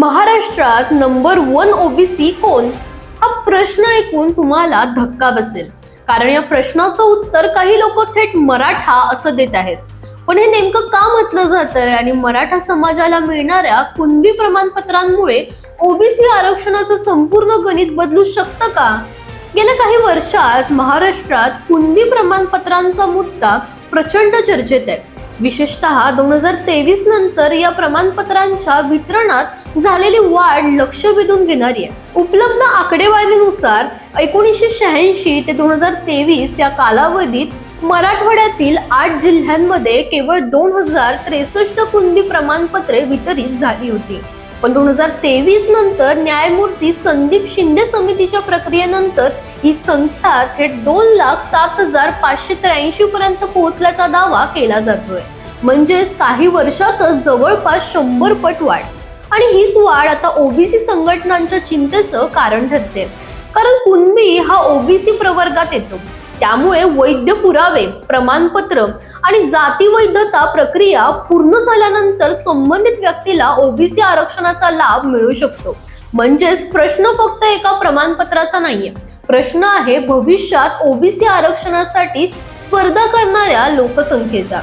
महाराष्ट्रात number 1 OBC कोण? हा प्रश्न ऐकून तुम्हाला धक्का बसेल, कारण या प्रश्नाचं उत्तर काही लोक थेट मराठा असं देत आहेत. पण हे नेमकं का म्हटलं जातंय आणि मराठा समाजाला मिळणाऱ्या कुणबी प्रमाणपत्रांमुळे ओबीसी आरक्षणाचं संपूर्ण गणित बदलू शकतं का? गेल्या काही वर्षात महाराष्ट्रात कुणबी प्रमाणपत्रांचा मुद्दा प्रचंड चर्चेत आहे. विशेषतः 2023 नंतर या प्रमाणपत्रांच्या वितरणात झालेली वाढ लक्ष वेधून घेणारी आहे. उपलब्ध आकडेवारीनुसार 1986 ते 2023 या कालावधीत मराठवाड्यातील 8 जिल्ह्यांमध्ये केवळ 2063 कुणबी प्रमाणपत्रे वितरित झाली होती. पण 2023 नंतर न्यायमूर्ती संदीप शिंदे समितीच्या प्रक्रियेनंतर ही संख्या थेट 2,07,583 पर्यंत पोहोचल्याचा दावा केला जातोय. म्हणजेच काही वर्षातच जवळपास 100 पट वाढ. आणि हीच वाढ आता ओबीसी संघटनांच्या चिंतेचं कारण ठरते, कारण कुणबी हा ओबीसी प्रवर्गात येतो. त्यामुळे वैध पुरावे, प्रमाणपत्र आणि जाती वैधता प्रक्रिया पूर्ण झाल्यानंतर संबंधित व्यक्तीला ओबीसी आरक्षणाचा लाभ मिळू शकतो. म्हणजेच प्रश्न फक्त एका प्रमाणपत्राचा नाहीये, प्रश्न आहे भविष्यात ओबीसी आरक्षणासाठी स्पर्धा करणाऱ्या लोकसंख्येचा.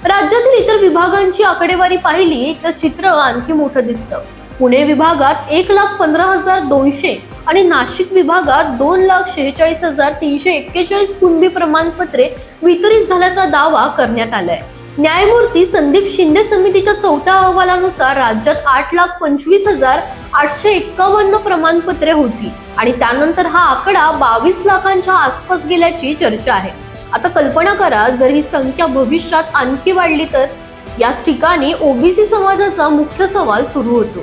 राज्यातील इतर विभागांची आकडेवारी पाहिली तर चित्र आणखी मोठं दिसतं. पुणे विभागात 1,15,200 आणि नाशिक विभागात 2,46,341 कुणबी प्रमाणपत्रे वितरित झाल्याचा दावा करण्यात आलाय. न्यायमूर्ती संदीप शिंदे समितीच्या 4थ्या अहवालानुसार राज्यात 8,25,851 प्रमाणपत्रे होती आणि त्यानंतर हा आकडा 22 लाखांच्या आसपास गेल्याची चर्चा आहे. आता कल्पना करा, जर ही संख्या भविष्यात आणखी वाढली तर? याच ठिकाणी ओबीसी समाजाचा मुख्य सवाल सुरू होतो.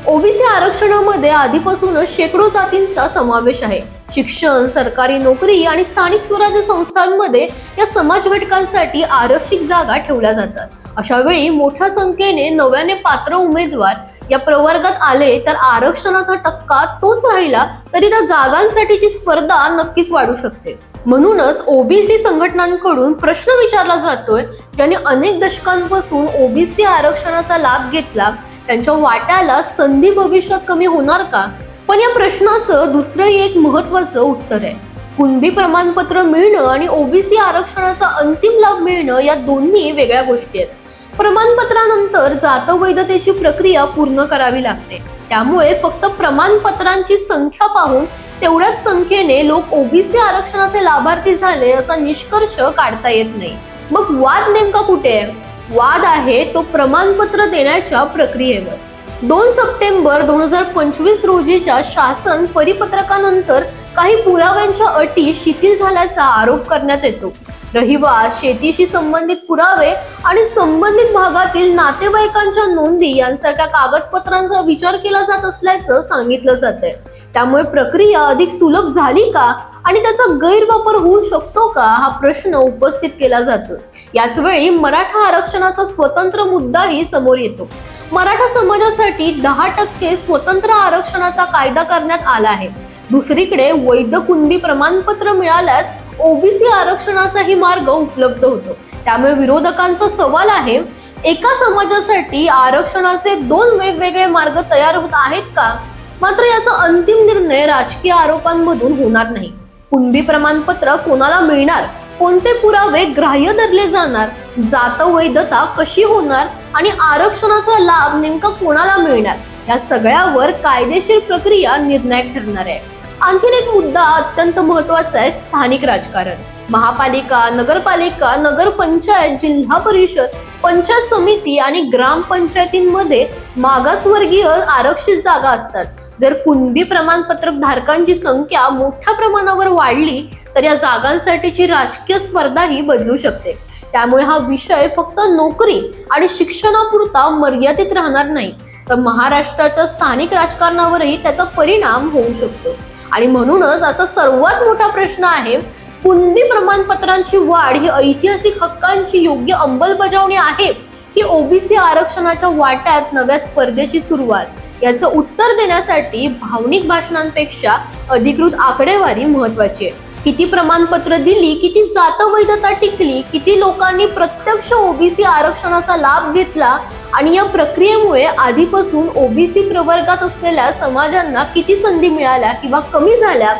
ओबीसी आरक्षणामध्ये आधीपासूनच शेकडो जातींचा समावेश आहे. शिक्षण, सरकारी नोकरी आणि स्थानिक स्वराज्य संस्थांमध्ये या समाज घटकांसाठी आरक्षित जागा ठेवल्या जातात. अशा वेळी मोठ्या संख्येने नव्याने पात्र उमेदवार या प्रवर्गात आले तर आरक्षणाचा टक्का तोच राहिला तरी त्या जागांसाठीची स्पर्धा नक्कीच वाढू शकते. म्हणूनच ओबीसी संघटनांकडून प्रश्न विचारला जातोय, ज्यांनी अनेक दशकांपासून ओबीसी आरक्षणाचा लाभ घेतला त्यांच्या वाट्याला संधी भविष्यात कमी होणार का? पण या प्रश्नाचं दुसरंही एक महत्वाचं उत्तर आहे. कुणबी प्रमाणपत्र मिळणं आणि ओबीसी आरक्षणाचा अंतिम लाभ मिळणं या दोन्ही वेगळ्या गोष्टी आहेत. प्रमाणपत्रानंतर जात वैधतेची प्रक्रिया पूर्ण करावी लागते. त्यामुळे फक्त प्रमाणपत्रांची संख्या पाहून तेवढ्याच संख्येने लोक ओबीसी आरक्षणाचे लाभार्थी झाले असा निष्कर्ष काढता येत नाही. मग वाद नेमका कुठे आहे? वाद आहे तो प्रमाणपत्र देण्याच्या प्रक्रियेवर. 2 सप्टेंबर 2025 रोजीच्या शासन परिपत्रकानंतर काही पुराव्यांच्या अटी शिथिल झाल्याचा आरोप करण्यात येतो. रहिवास, शेतीशी संबंधित पुरावे आणि संबंधित भागातील नातेवाईकांच्या नोंदी यांसारख्या कागदपत्रांचा विचार केला जात असल्याचं सांगितलं जातंय. त्यामुळे प्रक्रिया अधिक सुलभ झाली का आणि त्याचा गैरवापर होऊ शकतो का हा प्रश्न उपस्थित केला जातो. याच वेळी मराठा आरक्षणाचा स्वतंत्र मुद्दाही समोर येतो. मराठा समाजासाठी 10% स्वतंत्र आरक्षणाचा कायदा करण्यात आला आहे. दुसरीकडे वैध कुणबी प्रमाणपत्र मिळाल्यास ओबीसी आरक्षणाचाही मार्ग उपलब्ध होतो. त्यामुळे विरोधकांचा सवाल आहे, एका समाजासाठी आरक्षणाचे 2 वेगवेगळे मार्ग तयार होत आहेत का? मात्र याचा अंतिम निर्णय राजकीय आरोपांमधून होणार नाही. कुणबी प्रमाणपत्र कोणाला मिळणार, कोणते पुरावे ग्राह्य धरले जाणार, जात वैधता कशी होणार आणि आरक्षणाचा लाभ नेमका कोणाला मिळणार, या सगळ्यावर कायदेशीर प्रक्रिया निर्णायक ठरणार आहे. आणखीन एक मुद्दा अत्यंत महत्वाचा आहे, स्थानिक राजकारण. महापालिका, नगरपालिका, नगरपंचायत, जिल्हा परिषद, पंचायत समिती आणि ग्रामपंचायतींमध्ये मागासवर्गीय आरक्षित जागा असतात. जर कुणबी प्रमाणपत्र धारकांची संख्या मोठ्या प्रमाणावर वाढली तर या जागांसाठीची राजकीय स्पर्धाही बदलू शकते. त्यामुळे हा विषय फक्त नोकरी आणि शिक्षणापुरता मर्यादित राहणार नाही, तर महाराष्ट्राच्या स्थानिक राजकारणावरही त्याचा परिणाम होऊ शकतो. आणि म्हणूनच असा सर्वात मोठा प्रश्न आहे, कुणबी प्रमाणपत्रांची वाढ ही ऐतिहासिक हक्कांची योग्य अंमलबजावणी आहे की ओबीसी आरक्षणाच्या वाट्यात नव्या स्पर्धेची सुरुवात? याचं उत्तर देण्यासाठी भावनिक भाषणांपेक्षा अधिकृत आकडेवारी महत्वाची आहे. किती प्रमाणपत्र दिली, किती जात वैधता टिकली, किती लोकांनी प्रत्यक्ष ओबीसी आरक्षणाचा लाभ घेतला आणि या प्रक्रियेमुळे आधीपासून ओबीसी प्रवर्गात असलेल्या समाजांना किती संधी मिळाल्या किंवा कमी झाल्या,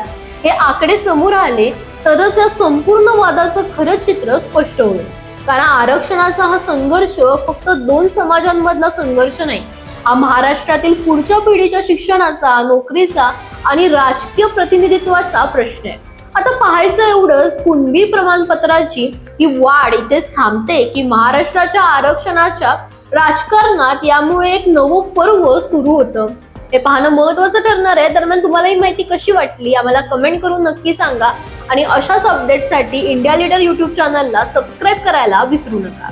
हे आकडे समोर आले तरच या संपूर्ण वादाचं खरं चित्र स्पष्ट होईल. कारण आरक्षणाचा हा संघर्ष फक्त दोन समाजांमधला संघर्ष नाही, हा महाराष्ट्रातील पुढच्या पिढीच्या शिक्षणाचा, नोकरीचा आणि राजकीय प्रतिनिधित्वाचा प्रश्न आहे. आता पाहायचं एवढंच, कुणबी प्रमाणपत्राची ही वाढ इथेच थांबते की महाराष्ट्राच्या आरक्षणाच्या राजकारणात यामुळे एक नवं पर्व सुरू होतं, हे पाहणं महत्त्वाचं ठरणार आहे. दरम्यान तुम्हाला ही माहिती कशी वाटली आम्हाला कमेंट करून नक्की सांगा आणि अशाच अपडेट्ससाठी इंडिया लीडर YouTube चॅनलला सबस्क्राईब करायला विसरू नका.